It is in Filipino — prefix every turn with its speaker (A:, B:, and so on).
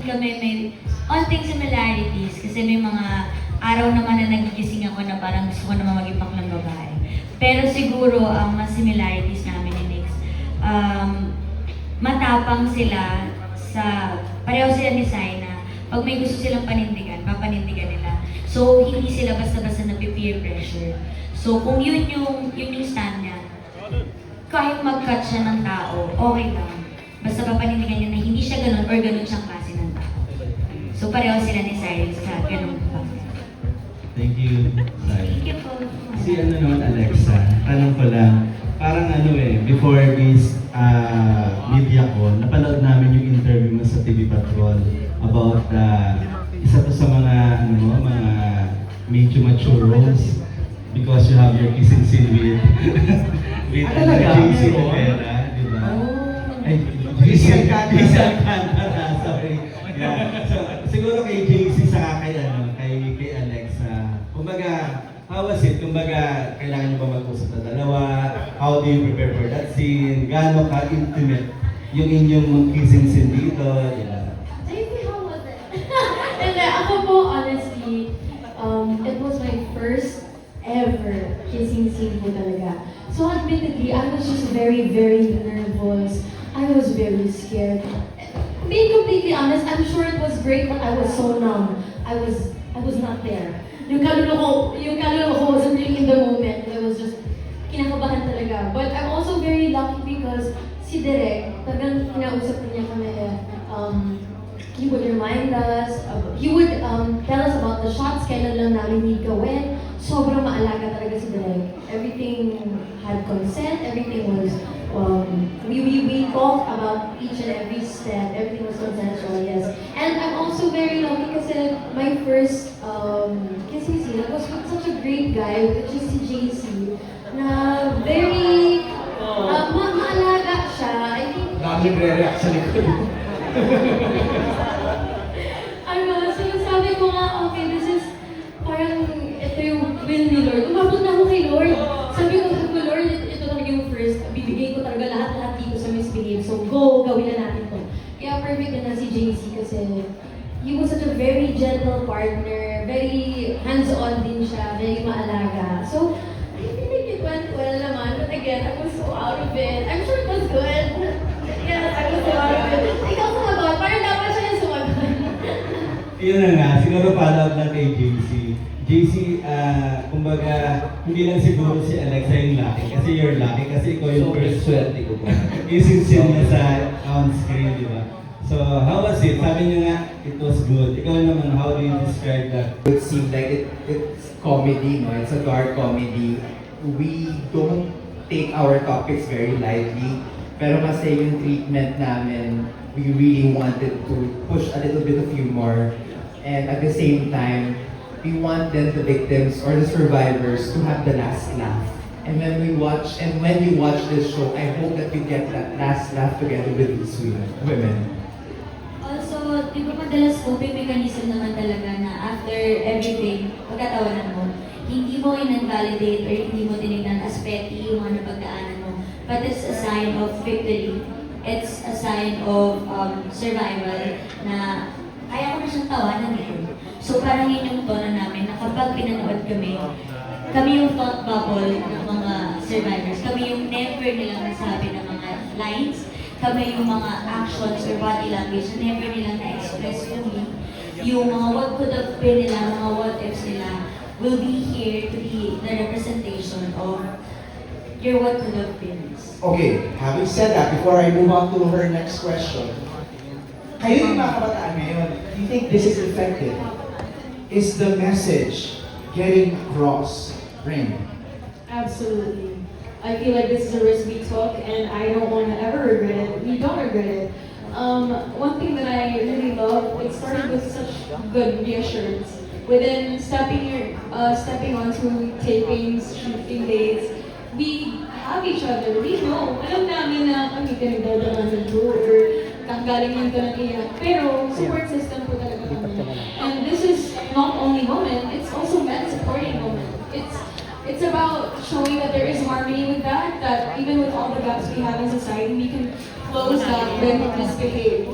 A: Kami may onting similarities kasi may mga araw naman na nagigising ako na parang gusto ko naman maging baklang babae. Pero siguro ang mas similarities namin ni Nix, matapang sila sa, pareho sila ni Sai na pag may gusto silang panindigan, papanindigan nila. So, hindi sila basta-basta na-peer pressure. So, kung yun yung stand niya, kahit mag-cut siya ng tao, okay lang. Basta papanindigan niya na hindi siya ganun or ganun siyang klase ng tao. So, pareho sila ni Cyril sa ganun pa.
B: Thank you, Sai.
A: Thank you po.
B: Si ano naman, Alexa, tanong ko lang, parang ano before this media call, napanood namin yung interview mo sa TV Patrol about isa to sa mga, mga medyo mature roles because you have your kissing scene with JC Rivera, di ba? Ay, JC Alcantara, sorry. Yeah. So, siguro kay JC saka kay Alexa, kumbaga, how was it? Kumbaga, kailangan nyo ba mag-usap na dalawa? How do you prepare for that scene? Gaano ka-intimate yung inyong kissing scene dito? Yeah.
C: JP, how was it? And ako po, honestly, it was my first ever kissing scene po talaga. So admittedly, I was just very, very nervous. I was very scared. Being completely honest, I'm sure it was great, but I was so numb. I was not there. Yung kaluluwa ko wasn't really in the moment. I was just kinakabahan talaga. But I'm also very lucky because si Direk, talagang kinausap niya kami. He would remind us, he would tell us about the shots, kailan lang namin need gawin. Sobrang maalaga talaga si Direk. Everything had consent, everything was, we talked about each and every step, everything was consensual, yes. And I'm also very lucky kasi my first kissing scene was with such a great guy, which is si JC, na very, maalaga siya. I think,
D: Daming re-react sa likod.
C: so sabi ko nga, okay, this is parang ito yung will ni Lord. Umabot na ako kay Lord. Sabi ko, Lord, ito talaga yung first. Bibigay ko talaga lahat dito sa Misbehave. So go, gawin na natin to. Kaya perfect na si JC kasi he was such a very gentle partner, very hands-on din siya, very maalaga. So, I think it went well naman. But again, I was so out of it. I'm sure it was good. Yes, I was so out of it. Ikaw sumagot. Parang dapat siya yung sumagot.
B: Yun na nga, siguro follow-up lang kay JC. JC, kumbaga, hindi lang siguro si Alexa yung lucky, kasi you're lucky, kasi ikaw yung first
D: swerte ko po.
B: isinsin niya sa on-screen, di ba? So, how was it? Sabi niya nga, it was good. Ikaw naman, how do you describe that?
D: It seemed like it's comedy, no? It's a dark comedy. We don't take our topics very lightly, pero kasi yung treatment namin, we really wanted to push a little bit of humor, and at the same time, we want then the victims or the survivors to have the last laugh. And when you watch this show, I hope that you get that last laugh together with these women.
A: Also, di ba madalas coping mechanism naman talaga na after everything, pagkatawanan mo, hindi mo in-validate or hindi mo tinignan as petty yung mga napagdaanan mo. But it's a sign of victory. It's a sign of survival na kaya ko na siyang tawanan eh. So parang yun yung tono namin na kapag pinanood kami yung thought bubble ng mga survivors. Kami yung never nilang nasabi ng mga lines. Kami yung mga actions or body language na never nilang na-express fully. Yung mga what could have been nila, mga what ifs nila will be here to be the representation of your what could have been.
E: Okay, having said that, before I move on to her next question, kayo yung mga kabataan ngayon, do you think this is effective? Is the message getting across, Rain?
F: Absolutely. I feel like this is a risk we took, and I don't want to ever regret it. We don't regret it. One thing that I really love, it started with such good reassurance. Within stepping onto tapings, shooting dates, we have each other. We know. Alam namin na kami pinagdadaan ng door or galing lang ito ng iyak. Pero support system po talaga kami. And this is not only women, it's also men supporting women. It's about showing that there is harmony with that even with all the gaps we have in society, we can close that when we misbehave.